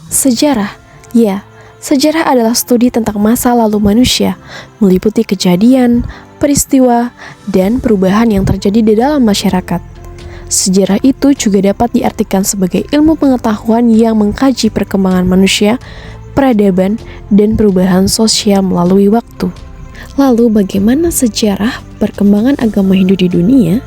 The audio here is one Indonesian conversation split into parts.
Sejarah, ya, sejarah adalah studi tentang masa lalu manusia, meliputi kejadian, peristiwa, dan perubahan yang terjadi di dalam masyarakat. Sejarah itu juga dapat diartikan sebagai ilmu pengetahuan yang mengkaji perkembangan manusia, peradaban, dan perubahan sosial melalui waktu. Lalu, bagaimana sejarah perkembangan agama Hindu di dunia?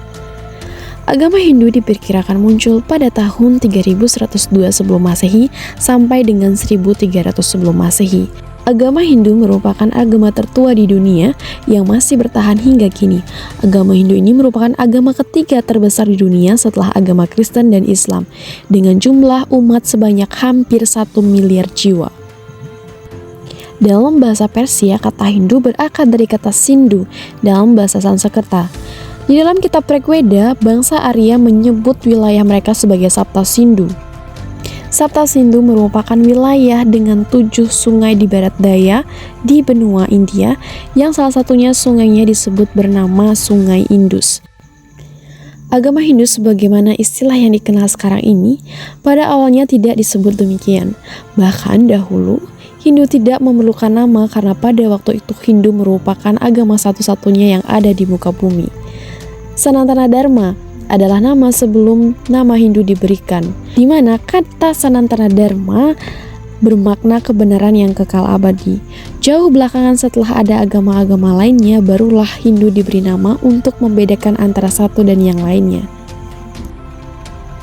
Agama Hindu diperkirakan muncul pada tahun 3102 sebelum Masehi sampai dengan 1300 sebelum Masehi. Agama Hindu merupakan agama tertua di dunia yang masih bertahan hingga kini. Agama Hindu ini merupakan agama ketiga terbesar di dunia setelah agama Kristen dan Islam, dengan jumlah umat sebanyak hampir 1 miliar jiwa. Dalam bahasa Persia, kata Hindu berakar dari kata Sindhu dalam bahasa Sanskerta. Di dalam kitab Rigveda, bangsa Arya menyebut wilayah mereka sebagai Sapta Sindhu. Sapta Sindhu merupakan wilayah dengan 7 sungai di barat daya di benua India, yang salah satunya sungainya disebut bernama Sungai Indus. Agama Hindu sebagaimana istilah yang dikenal sekarang ini, pada awalnya tidak disebut demikian. Bahkan dahulu, Hindu tidak memerlukan nama karena pada waktu itu Hindu merupakan agama satu-satunya yang ada di muka bumi. Sanatana Dharma adalah nama sebelum nama Hindu diberikan, di mana kata Sanatana Dharma bermakna kebenaran yang kekal abadi. Jauh belakangan setelah ada agama-agama lainnya, barulah Hindu diberi nama untuk membedakan antara satu dan yang lainnya.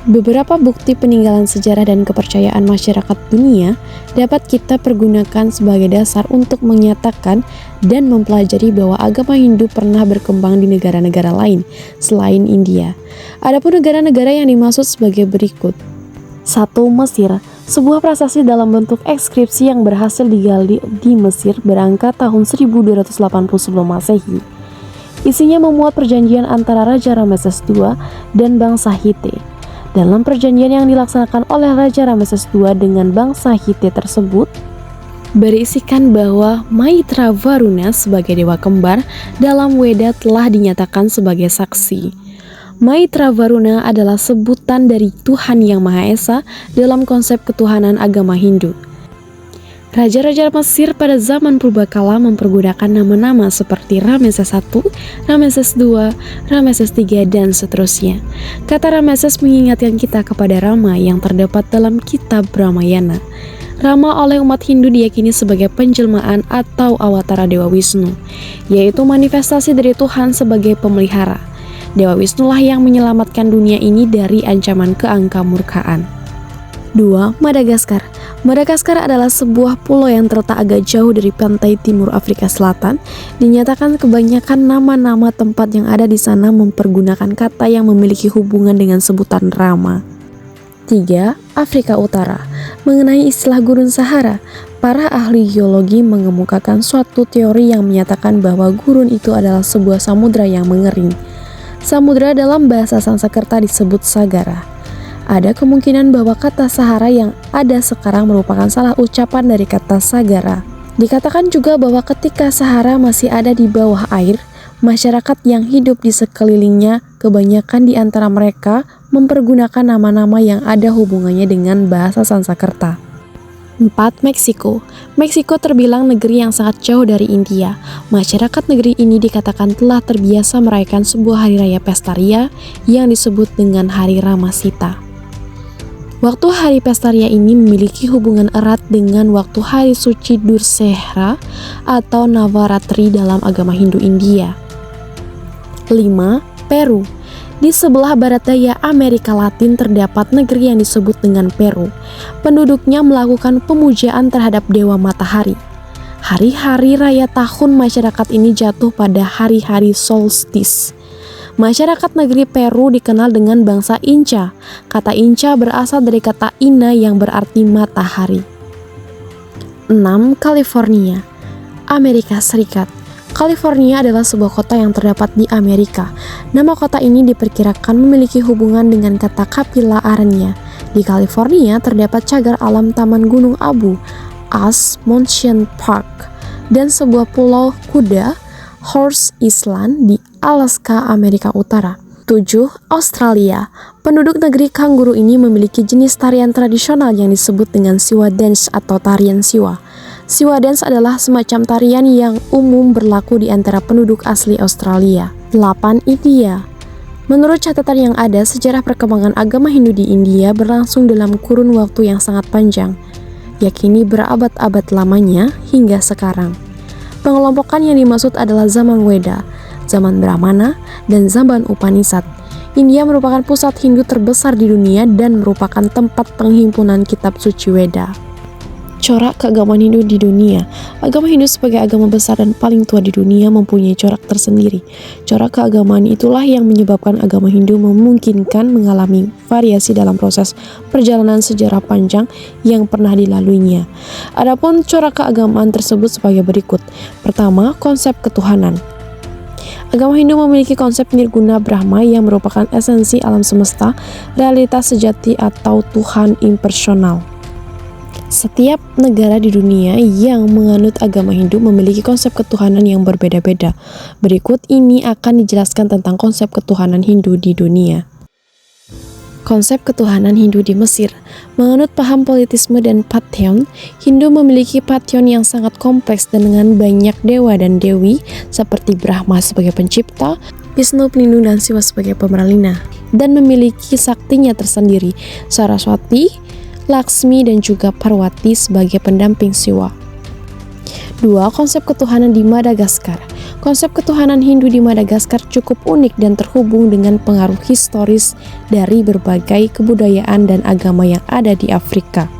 Beberapa bukti peninggalan sejarah dan kepercayaan masyarakat dunia dapat kita pergunakan sebagai dasar untuk menyatakan dan mempelajari bahwa agama Hindu pernah berkembang di negara-negara lain selain India. Adapun negara-negara yang dimaksud sebagai berikut. 1. Mesir. Sebuah prasasti dalam bentuk inskripsi yang berhasil digali di Mesir berangkat tahun 1280 sebelum Masehi. Isinya memuat perjanjian antara Raja Rameses II dan bangsa Hittite. Dalam perjanjian yang dilaksanakan oleh Raja Rameses II dengan bangsa Hittite tersebut, berisikan bahwa Maitra Varuna sebagai dewa kembar dalam Weda telah dinyatakan sebagai saksi. Maitra Varuna adalah sebutan dari Tuhan Yang Maha Esa dalam konsep ketuhanan agama Hindu. Raja-raja Mesir pada zaman purbakala mempergunakan nama-nama seperti Rameses I, Rameses II, Rameses III, dan seterusnya. Kata Rameses mengingatkan kita kepada Rama yang terdapat dalam kitab Ramayana. Rama oleh umat Hindu diyakini sebagai penjelmaan atau awatara Dewa Wisnu, yaitu manifestasi dari Tuhan sebagai pemelihara. Dewa Wisnu lah yang menyelamatkan dunia ini dari ancaman keangkamurkaan. 2. Madagaskar. Madagaskar adalah sebuah pulau yang terletak agak jauh dari pantai timur Afrika Selatan. Dinyatakan kebanyakan nama-nama tempat yang ada di sana mempergunakan kata yang memiliki hubungan dengan sebutan Rama. 3. Afrika Utara. Mengenai istilah Gurun Sahara, para ahli geologi mengemukakan suatu teori yang menyatakan bahwa gurun itu adalah sebuah samudra yang mengering. Samudra dalam bahasa Sanskerta disebut Sagara. Ada kemungkinan bahwa kata Sahara yang ada sekarang merupakan salah ucapan dari kata Sagara. Dikatakan juga bahwa ketika Sahara masih ada di bawah air, masyarakat yang hidup di sekelilingnya, kebanyakan di antara mereka mempergunakan nama-nama yang ada hubungannya dengan bahasa Sanskerta. 4. Meksiko. Meksiko terbilang negeri yang sangat jauh dari India. Masyarakat negeri ini dikatakan telah terbiasa merayakan sebuah hari raya pesta ria yang disebut dengan Hari Ramasita. Waktu hari pesta ria ini memiliki hubungan erat dengan waktu hari suci Dussehra atau Navaratri dalam agama Hindu India. 5. Peru. Di sebelah barat daya Amerika Latin terdapat negeri yang disebut dengan Peru. Penduduknya melakukan pemujaan terhadap dewa matahari. Hari-hari raya tahun masyarakat ini jatuh pada hari-hari solstice. Masyarakat negeri Peru dikenal dengan bangsa Inca. Kata Inca berasal dari kata Ina yang berarti matahari. 6. California. Amerika Serikat. California adalah sebuah kota yang terdapat di Amerika. Nama kota ini diperkirakan memiliki hubungan dengan kata Kapila Aranya. Di California terdapat cagar alam Taman Gunung Abu, Aspen Mountain Park, dan sebuah pulau kuda, Horse Island, di Alaska, Amerika Utara. 7. Australia. Penduduk negeri kanguru ini memiliki jenis tarian tradisional yang disebut dengan Siwa Dance atau tarian Siwa. Siwa Dance adalah semacam tarian yang umum berlaku di antara penduduk asli Australia. 8. India. Menurut catatan yang ada, sejarah perkembangan agama Hindu di India berlangsung dalam kurun waktu yang sangat panjang, yakni berabad-abad lamanya hingga sekarang. Pengelompokan yang dimaksud adalah zaman Weda, zaman Brahmana, dan zaman Upanishad. India merupakan pusat Hindu terbesar di dunia dan merupakan tempat penghimpunan kitab suci Weda. Corak keagamaan Hindu di dunia. Agama Hindu sebagai agama besar dan paling tua di dunia mempunyai corak tersendiri. Corak keagamaan itulah yang menyebabkan agama Hindu memungkinkan mengalami variasi dalam proses perjalanan sejarah panjang yang pernah dilaluinya. Adapun corak keagamaan tersebut sebagai berikut. Pertama, konsep ketuhanan. Agama Hindu memiliki konsep Nirguna Brahma yang merupakan esensi alam semesta, realitas sejati atau Tuhan impersonal. Setiap negara di dunia yang menganut agama Hindu memiliki konsep ketuhanan yang berbeda-beda. Berikut ini akan dijelaskan tentang konsep ketuhanan Hindu di dunia. Konsep ketuhanan Hindu di Mesir. Menganut paham politisme dan pantheon, Hindu memiliki pantheon yang sangat kompleks dan dengan banyak dewa dan dewi seperti Brahma sebagai pencipta, Wisnu pelindung dan Siwa sebagai pemerintah, dan memiliki saktinya tersendiri, Saraswati, Laksmi, dan juga Parwati sebagai pendamping Siwa. 2. Konsep ketuhanan di Madagaskar. Konsep ketuhanan Hindu di Madagaskar cukup unik dan terhubung dengan pengaruh historis dari berbagai kebudayaan dan agama yang ada di Afrika.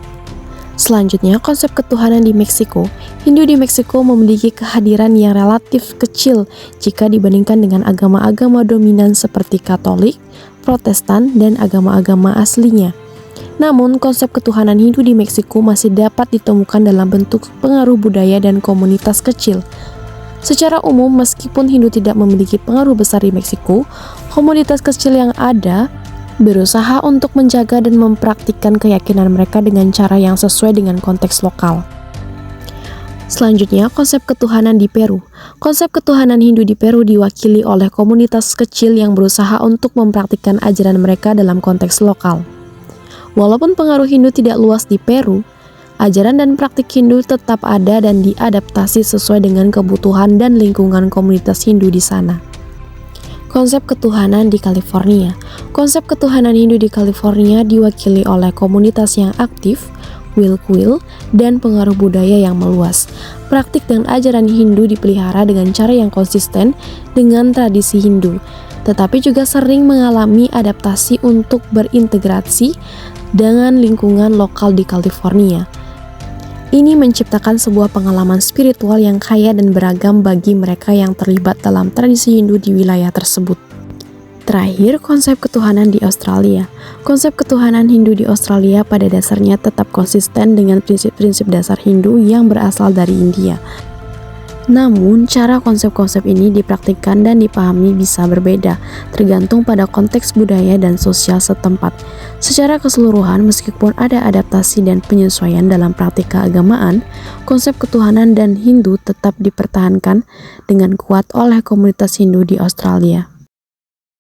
Selanjutnya, konsep ketuhanan di Meksiko. Hindu di Meksiko memiliki kehadiran yang relatif kecil jika dibandingkan dengan agama-agama dominan seperti Katolik, Protestan, dan agama-agama aslinya. Namun, konsep ketuhanan Hindu di Meksiko masih dapat ditemukan dalam bentuk pengaruh budaya dan komunitas kecil. Secara umum, meskipun Hindu tidak memiliki pengaruh besar di Meksiko, komunitas kecil yang ada berusaha untuk menjaga dan mempraktikkan keyakinan mereka dengan cara yang sesuai dengan konteks lokal. Selanjutnya, konsep ketuhanan di Peru. Konsep ketuhanan Hindu di Peru diwakili oleh komunitas kecil yang berusaha untuk mempraktikkan ajaran mereka dalam konteks lokal. Walaupun pengaruh Hindu tidak luas di Peru, ajaran dan praktik Hindu tetap ada dan diadaptasi sesuai dengan kebutuhan dan lingkungan komunitas Hindu di sana. Konsep ketuhanan di California. Konsep ketuhanan Hindu di California diwakili oleh komunitas yang aktif, kuil-kuil, dan pengaruh budaya yang meluas. Praktik dan ajaran Hindu dipelihara dengan cara yang konsisten dengan tradisi Hindu, tetapi juga sering mengalami adaptasi untuk berintegrasi dengan lingkungan lokal di California. Ini menciptakan sebuah pengalaman spiritual yang kaya dan beragam bagi mereka yang terlibat dalam tradisi Hindu di wilayah tersebut. Terakhir, konsep ketuhanan di Australia. Konsep ketuhanan Hindu di Australia pada dasarnya tetap konsisten dengan prinsip-prinsip dasar Hindu yang berasal dari India. Namun, cara konsep-konsep ini dipraktikkan dan dipahami bisa berbeda, tergantung pada konteks budaya dan sosial setempat. Secara keseluruhan, meskipun ada adaptasi dan penyesuaian dalam praktik keagamaan, konsep ketuhanan dan Hindu tetap dipertahankan dengan kuat oleh komunitas Hindu di Australia.